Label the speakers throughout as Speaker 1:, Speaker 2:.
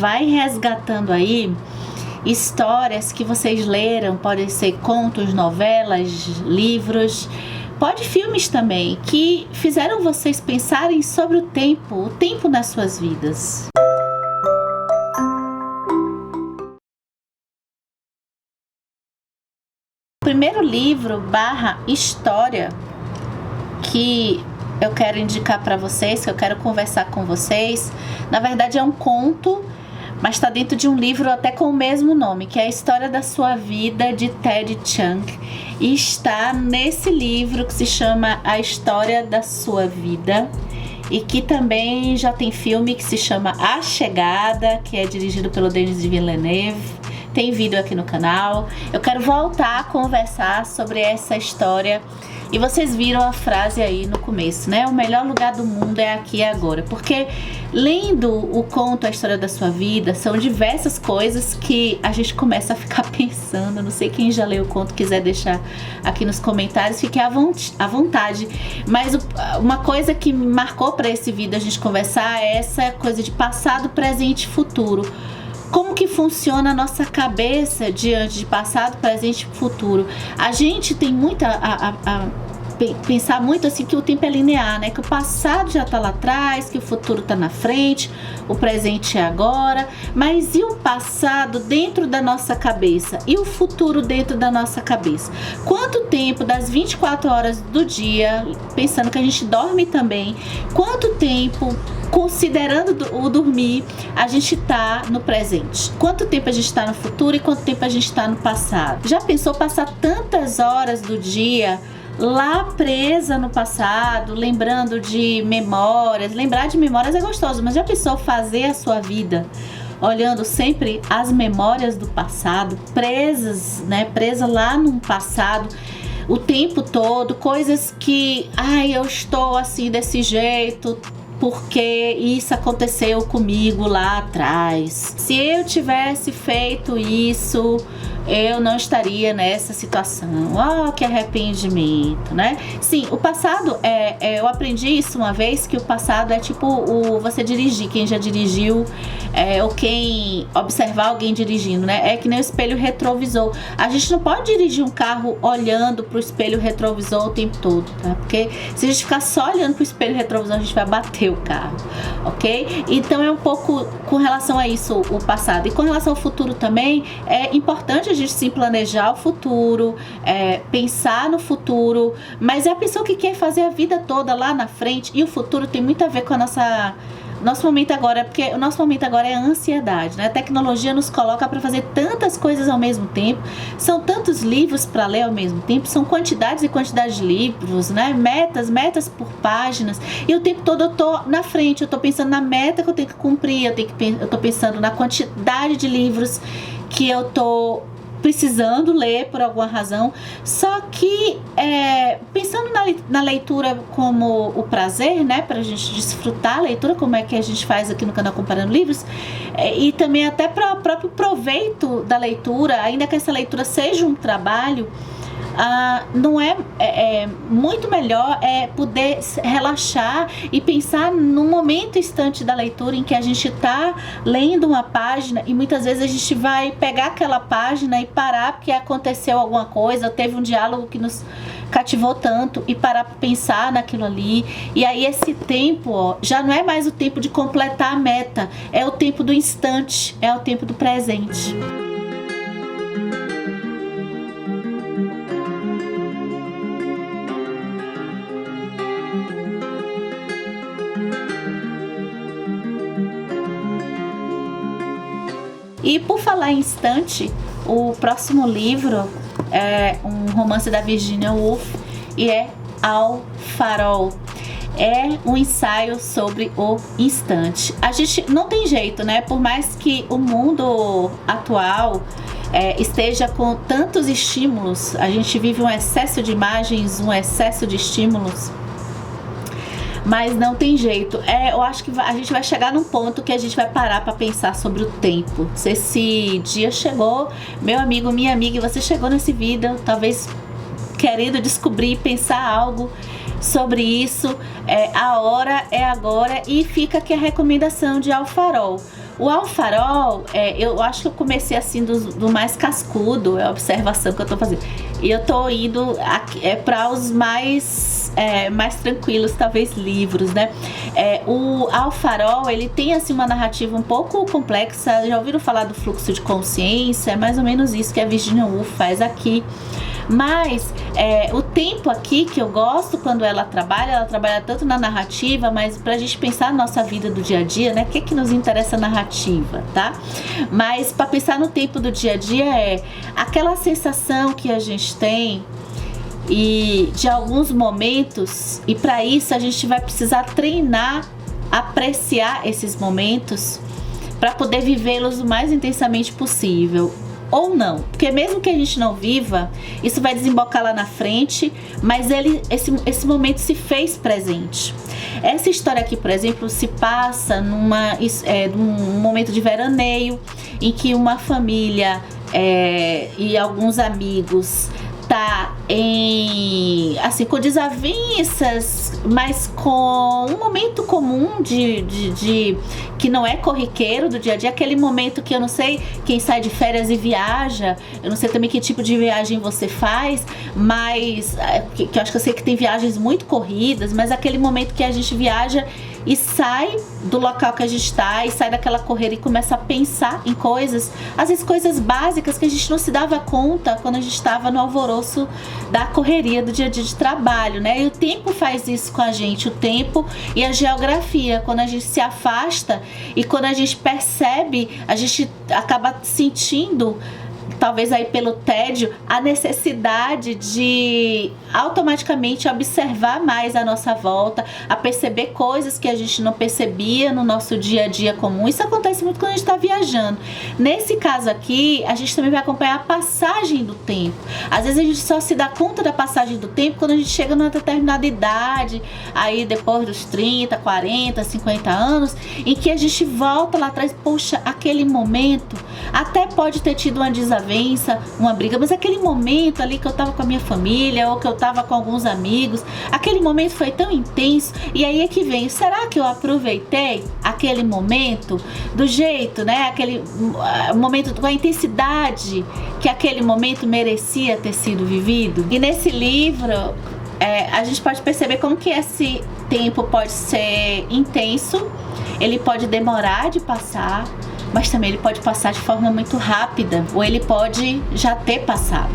Speaker 1: vai resgatando aí histórias que vocês leram, podem ser contos, novelas, livros, pode filmes também, que fizeram vocês pensarem sobre o tempo nas suas vidas. O primeiro livro / história que eu quero indicar para vocês, que eu quero conversar com vocês, na verdade é um conto, mas está dentro de um livro até com o mesmo nome, que é A História da Sua Vida, de Ted Chiang, e está nesse livro que se chama A História da Sua Vida, e que também já tem filme que se chama A Chegada, que é dirigido pelo Denis Villeneuve. Tem vídeo aqui no canal. Eu quero voltar a conversar sobre essa história. E vocês viram a frase aí no começo, né? O melhor lugar do mundo é aqui e agora. Porque lendo o conto A História da Sua Vida, são diversas coisas que a gente começa a ficar pensando. Não sei quem já leu o conto, quiser deixar aqui nos comentários, fique à vontade. Mas uma coisa que me marcou para esse vídeo a gente conversar é essa coisa de passado, presente e futuro. Como que funciona a nossa cabeça diante de passado, presente e futuro? A gente tem pensar muito assim que o tempo é linear, né? Que o passado já tá lá atrás, que o futuro tá na frente, o presente é agora. Mas e o passado dentro da nossa cabeça? E o futuro dentro da nossa cabeça? Quanto tempo das 24 horas do dia, pensando que a gente dorme também, quanto tempo, considerando o dormir, a gente tá no presente? Quanto tempo a gente tá no futuro e quanto tempo a gente tá no passado? Já pensou passar tantas horas do dia lá presa no passado, lembrando de memórias? Lembrar de memórias é gostoso, mas já pensou fazer a sua vida olhando sempre as memórias do passado, presa lá no passado o tempo todo, coisas que, eu estou assim desse jeito porque isso aconteceu comigo lá atrás. Se eu tivesse feito isso, eu não estaria nessa situação. Que arrependimento, né? Sim, o passado eu aprendi isso uma vez, que o passado é tipo você dirigir, quem já dirigiu, ou quem observar alguém dirigindo, né? É que nem o espelho retrovisor. A gente não pode dirigir um carro olhando pro espelho retrovisor o tempo todo, tá? Porque se a gente ficar só olhando pro espelho retrovisor, a gente vai bater o carro, ok? Então é um pouco com relação a isso o passado. E com relação ao futuro também, é importante a gente sim planejar o futuro, pensar no futuro, mas é a pessoa que quer fazer a vida toda lá na frente, e o futuro tem muito a ver com a nosso momento agora, porque o nosso momento agora é a ansiedade, né? A tecnologia nos coloca para fazer tantas coisas ao mesmo tempo, são tantos livros para ler ao mesmo tempo, são quantidades e quantidades de livros, né? Metas por páginas, e o tempo todo eu tô na frente, eu tô pensando na meta que eu tenho que cumprir, eu tô pensando na quantidade de livros que eu tô precisando ler por alguma razão. Só que pensando na leitura como o prazer, né, pra gente desfrutar a leitura, como é que a gente faz aqui no canal Comparando Livros, e também até para o próprio proveito da leitura, ainda que essa leitura seja um trabalho, não muito melhor poder relaxar e pensar no momento instante da leitura, em que a gente está lendo uma página e muitas vezes a gente vai pegar aquela página e parar porque aconteceu alguma coisa, teve um diálogo que nos cativou tanto, e parar para pensar naquilo ali. E aí esse tempo já não é mais o tempo de completar a meta, é o tempo do instante, é o tempo do presente. E por falar em instante, o próximo livro é um romance da Virginia Woolf e é Ao Farol. É um ensaio sobre o instante. A gente não tem jeito, né? Por mais que o mundo atual esteja com tantos estímulos, a gente vive um excesso de imagens, um excesso de estímulos, mas não tem jeito. Eu acho que a gente vai chegar num ponto que a gente vai parar para pensar sobre o tempo. Se esse dia chegou, meu amigo, minha amiga, e você chegou nesse vídeo, talvez querendo descobrir, pensar algo sobre isso, isso, a hora é agora, e fica aqui a recomendação de Alfarol. O Alfarol, eu acho que eu comecei assim do mais cascudo, é a observação que eu tô fazendo. E eu tô indo para os mais tranquilos, talvez, livros, né? O Alfarol, ele tem assim uma narrativa um pouco complexa. Já ouviram falar do fluxo de consciência? É mais ou menos isso que a Virginia Woolf faz aqui. Mas o tempo aqui que eu gosto quando ela trabalha tanto na narrativa, mas pra gente pensar na nossa vida do dia a dia, né? O que nos interessa a narrativa, tá? Mas pra pensar no tempo do dia a dia aquela sensação que a gente tem e de alguns momentos, e para isso a gente vai precisar treinar, apreciar esses momentos para poder vivê-los o mais intensamente possível. Ou não, porque mesmo que a gente não viva, isso vai desembocar lá na frente, mas esse momento se fez presente. Essa história aqui, por exemplo, se passa num momento de veraneio, em que uma família e alguns amigos tá com desavenças, mas com um momento comum de que não é corriqueiro do dia a dia, aquele momento que eu não sei quem sai de férias e viaja, eu não sei também que tipo de viagem você faz, mas que eu acho que eu sei que tem viagens muito corridas, mas aquele momento que a gente viaja e sai do local que a gente está, e sai daquela correria e começa a pensar em coisas, às vezes coisas básicas que a gente não se dava conta quando a gente estava no alvoroço da correria do dia a dia de trabalho, né? E o tempo faz isso com a gente, o tempo e a geografia. Quando a gente se afasta e quando a gente percebe, a gente acaba sentindo, talvez aí pelo tédio, a necessidade de automaticamente observar mais a nossa volta, a perceber coisas que a gente não percebia no nosso dia a dia comum. Isso acontece muito quando a gente está viajando. Nesse caso aqui, a gente também vai acompanhar a passagem do tempo. Às vezes a gente só se dá conta da passagem do tempo quando a gente chega numa determinada idade, aí depois dos 30, 40, 50 anos, em que a gente volta lá atrás, poxa, aquele momento até pode ter tido uma desavença, uma briga, mas aquele momento ali que eu tava com a minha família ou que eu tava com alguns amigos, aquele momento foi tão intenso. E aí é que vem, será que eu aproveitei aquele momento do jeito, né, aquele momento com a intensidade que aquele momento merecia ter sido vivido? E nesse livro a gente pode perceber como que esse tempo pode ser intenso, ele pode demorar de passar, mas também ele pode passar de forma muito rápida, ou ele pode já ter passado.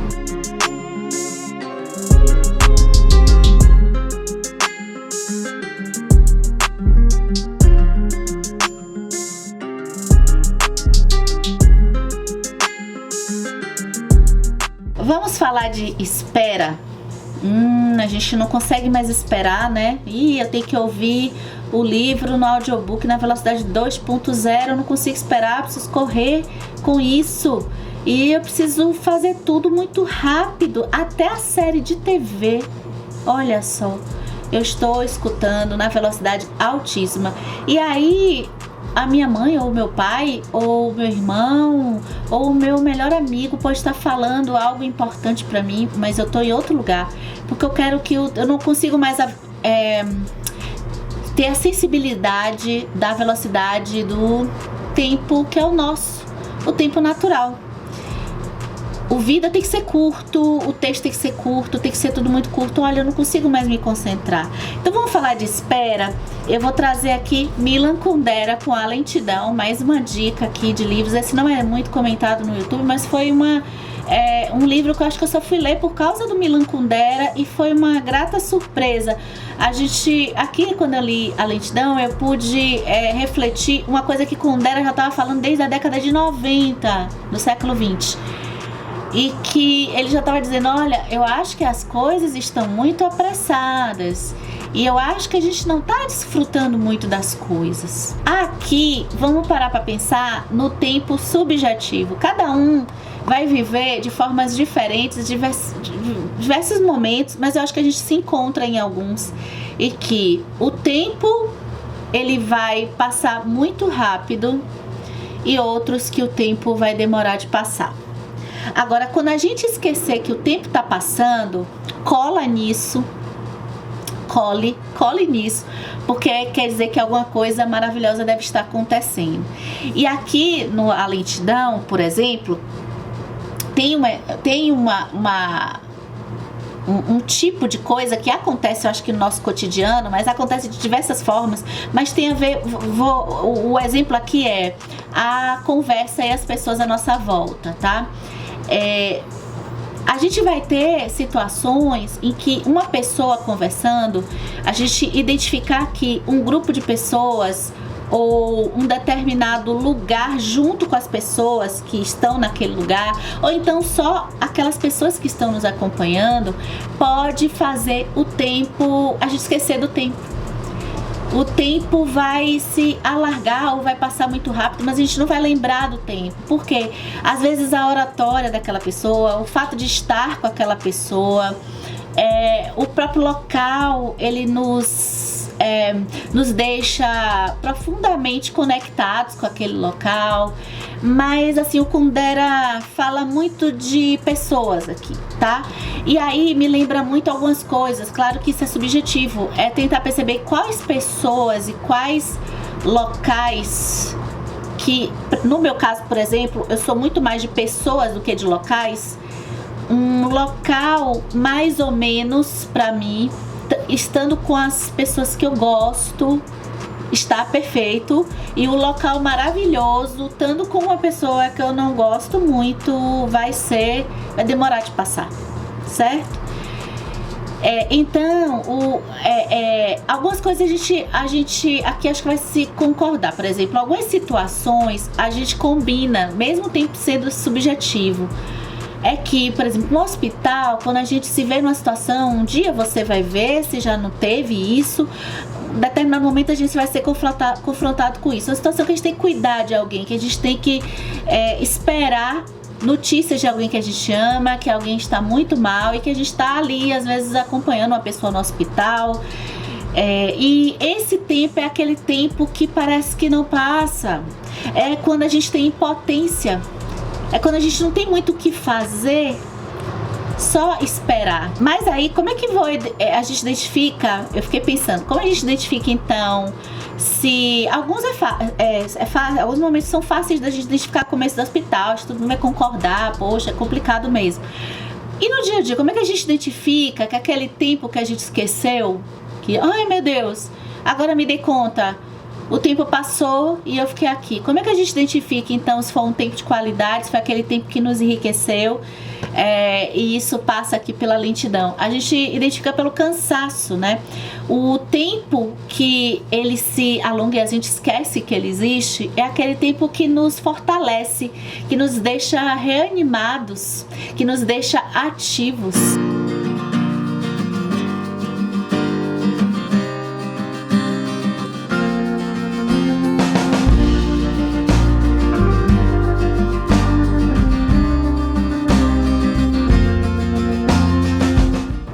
Speaker 1: Vamos falar de espera. A gente não consegue mais esperar, né? Eu tenho que ouvir o livro no audiobook na velocidade 2.0, eu não consigo esperar, preciso correr com isso. E eu preciso fazer tudo muito rápido, até a série de TV. Olha só, eu estou escutando na velocidade altíssima. E aí a minha mãe, ou meu pai, ou meu irmão, ou o meu melhor amigo pode estar falando algo importante para mim, mas eu tô em outro lugar, porque eu quero que eu não consigo mais ter a sensibilidade da velocidade do tempo que é o nosso, o tempo natural. O vida tem que ser curto, o texto tem que ser curto, tem que ser tudo muito curto. Olha, eu não consigo mais me concentrar. Então vamos falar de espera. Eu vou trazer aqui Milan Kundera com A Lentidão, mais uma dica aqui de livros. Esse não é muito comentado no YouTube, mas foi um livro que eu acho que eu só fui ler por causa do Milan Kundera e foi uma grata surpresa. Aqui quando eu li A Lentidão, eu pude refletir uma coisa que Kundera já estava falando desde a década de 90 do século 20. E que ele já estava dizendo, olha, eu acho que as coisas estão muito apressadas e eu acho que a gente não está desfrutando muito das coisas. Aqui, vamos parar para pensar no tempo subjetivo. Cada um vai viver de formas diferentes, diversos momentos, mas eu acho que a gente se encontra em alguns. E que o tempo, ele vai passar muito rápido e outros que o tempo vai demorar de passar. Agora, quando a gente esquecer que o tempo está passando, cola nisso, cole nisso, porque quer dizer que alguma coisa maravilhosa deve estar acontecendo. E aqui a lentidão, por exemplo, tem um tipo de coisa que acontece, eu acho que no nosso cotidiano, mas acontece de diversas formas, mas tem a ver, o exemplo aqui é a conversa e as pessoas à nossa volta, tá? A gente vai ter situações em que uma pessoa conversando, a gente identificar que um grupo de pessoas ou um determinado lugar junto com as pessoas que estão naquele lugar, ou então só aquelas pessoas que estão nos acompanhando, pode fazer a gente esquecer do tempo. O tempo vai se alargar ou vai passar muito rápido, mas a gente não vai lembrar do tempo. Por quê? Às vezes a oratória daquela pessoa, o fato de estar com aquela pessoa, o próprio local, ele nos deixa profundamente conectados com aquele local. Mas assim, o Kundera fala muito de pessoas aqui, tá? E aí me lembra muito algumas coisas. Claro que isso é subjetivo, é tentar perceber quais pessoas e quais locais que, no meu caso, por exemplo, eu sou muito mais de pessoas do que de locais. Um local mais ou menos pra mim, estando com as pessoas que eu gosto, está perfeito. E o local maravilhoso, estando com uma pessoa que eu não gosto muito, vai demorar de passar, certo? Então, algumas coisas a gente aqui acho que vai se concordar. Por exemplo, algumas situações a gente combina, mesmo o tempo sendo subjetivo. É que, por exemplo, no hospital, quando a gente se vê numa situação, um dia você vai ver se já não teve isso, em determinado momento a gente vai ser confrontado com isso. É uma situação que a gente tem que cuidar de alguém, que a gente tem que esperar notícias de alguém que a gente ama, que alguém está muito mal e que a gente está ali, às vezes, acompanhando uma pessoa no hospital. E esse tempo é aquele tempo que parece que não passa. É quando a gente tem impotência. É quando a gente não tem muito o que fazer, só esperar. Mas aí, como é que a gente identifica? Eu fiquei pensando, como a gente identifica então se alguns alguns momentos são fáceis da gente identificar começo do hospital, todo mundo vai concordar, poxa, é complicado mesmo. E no dia a dia, como é que a gente identifica que aquele tempo que a gente esqueceu, que, ai meu Deus, agora me dei conta, o tempo passou e eu fiquei aqui. Como é que a gente identifica, então, se foi um tempo de qualidade, se foi aquele tempo que nos enriqueceu, e isso passa aqui pela lentidão? A gente identifica pelo cansaço, né? O tempo que ele se alonga e a gente esquece que ele existe é aquele tempo que nos fortalece, que nos deixa reanimados, que nos deixa ativos.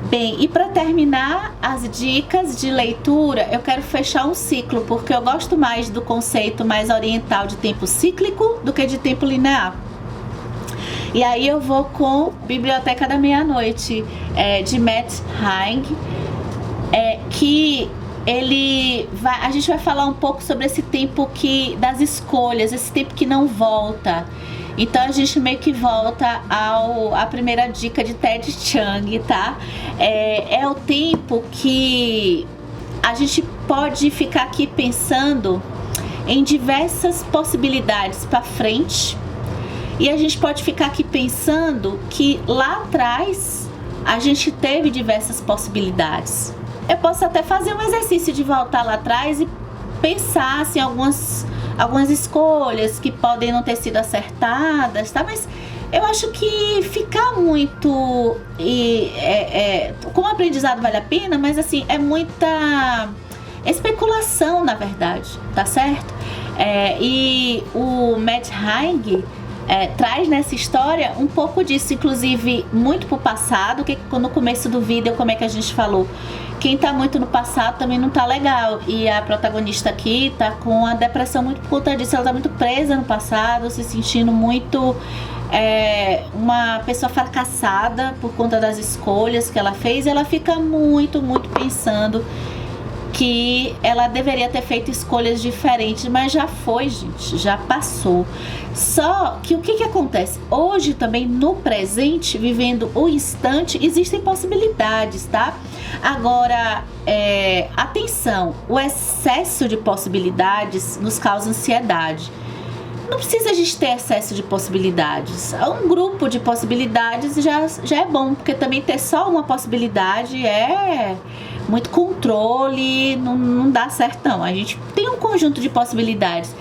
Speaker 1: Bem, e para terminar as dicas de leitura, eu quero fechar um ciclo, porque eu gosto mais do conceito mais oriental de tempo cíclico do que de tempo linear. E aí eu vou com Biblioteca da Meia-Noite, de Matt Haig, que a gente vai falar um pouco sobre esse tempo das escolhas, esse tempo que não volta. Então a gente meio que volta à primeira dica de Ted Chiang, tá? É o tempo que a gente pode ficar aqui pensando em diversas possibilidades para frente, e a gente pode ficar aqui pensando que lá atrás a gente teve diversas possibilidades. Eu posso até fazer um exercício de voltar lá atrás e pensar assim, algumas escolhas que podem não ter sido acertadas, tá? Mas eu acho que ficar muito como aprendizado vale a pena, mas assim, é muita especulação, na verdade, tá certo? E o Matt Haig traz nessa história um pouco disso, inclusive muito pro passado, que no começo do vídeo, como é que a gente falou, quem tá muito no passado também não tá legal. E a protagonista aqui tá com a depressão muito por conta disso. Ela tá muito presa no passado, se sentindo muito uma pessoa fracassada por conta das escolhas que ela fez. E ela fica muito pensando que ela deveria ter feito escolhas diferentes, mas já foi, gente, já passou. Só que o que acontece? Hoje também, no presente, vivendo o instante, existem possibilidades, tá? Agora, atenção, o excesso de possibilidades nos causa ansiedade. Não precisa a gente ter excesso de possibilidades. Um grupo de possibilidades já é bom, porque também ter só uma possibilidade é muito controle, não dá certo não. A gente tem um conjunto de possibilidades.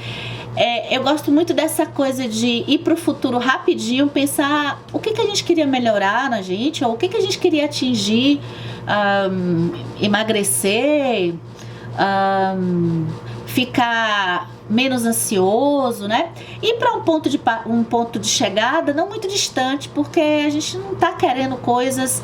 Speaker 1: Eu gosto muito dessa coisa de ir pro futuro rapidinho, pensar o que a gente queria melhorar na gente, ou o que a gente queria atingir, emagrecer, ficar menos ansioso, né? Ir para um ponto de chegada não muito distante, porque a gente não tá querendo coisas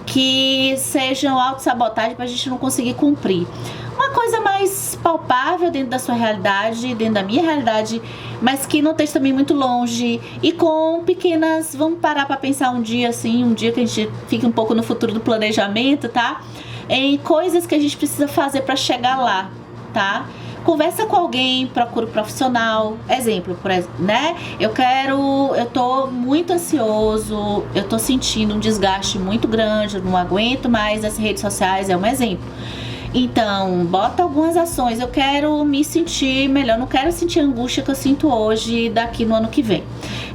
Speaker 1: que sejam autossabotagem para a gente não conseguir cumprir. Uma coisa mais palpável dentro da sua realidade, dentro da minha realidade, mas que não esteja também muito longe, e com pequenas... Vamos parar para pensar um dia assim, um dia que a gente fique um pouco no futuro do planejamento, tá? Em coisas que a gente precisa fazer para chegar lá, tá? Conversa com alguém, procura um profissional. Exemplo, né? Eu tô muito ansioso, eu tô sentindo um desgaste muito grande, eu não aguento mais as redes sociais, é um exemplo. Então, bota algumas ações. Eu quero me sentir melhor, não quero sentir a angústia que eu sinto hoje, daqui no ano que vem.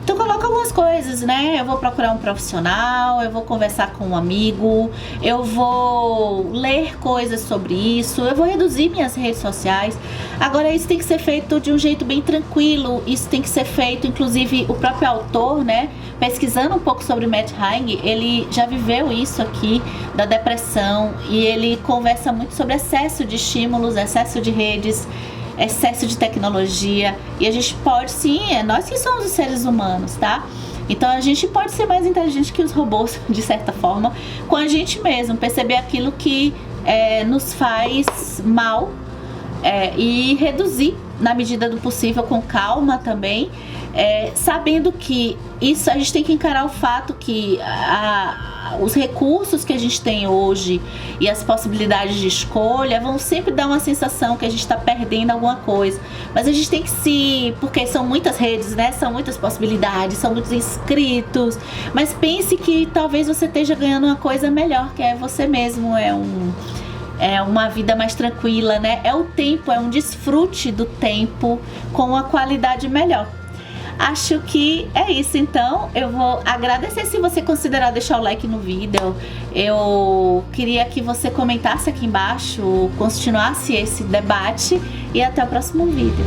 Speaker 1: Então, coloca algumas coisas, né? Eu vou procurar um profissional, eu vou conversar com um amigo, eu vou ler coisas sobre isso, eu vou reduzir minhas redes sociais. Agora, isso tem que ser feito de um jeito bem tranquilo, isso tem que ser feito, inclusive, o próprio autor, né? Pesquisando um pouco sobre Matt Haig, ele já viveu isso aqui, da depressão, e ele conversa muito sobre excesso de estímulos, excesso de redes, excesso de tecnologia. E a gente pode sim, nós que somos os seres humanos, tá? Então a gente pode ser mais inteligente que os robôs, de certa forma, com a gente mesmo, perceber aquilo que nos faz mal, e reduzir na medida do possível, com calma também, sabendo que isso, a gente tem que encarar o fato que os recursos que a gente tem hoje e as possibilidades de escolha vão sempre dar uma sensação que a gente está perdendo alguma coisa, mas a gente tem que porque são muitas redes, né? São muitas possibilidades, são muitos inscritos, mas pense que talvez você esteja ganhando uma coisa melhor, que é você mesmo, uma vida mais tranquila, né? É o tempo, é um desfrute do tempo com uma qualidade melhor. Acho que é isso, então. Eu vou agradecer se você considerar deixar o like no vídeo. Eu queria que você comentasse aqui embaixo, continuasse esse debate, e até o próximo vídeo.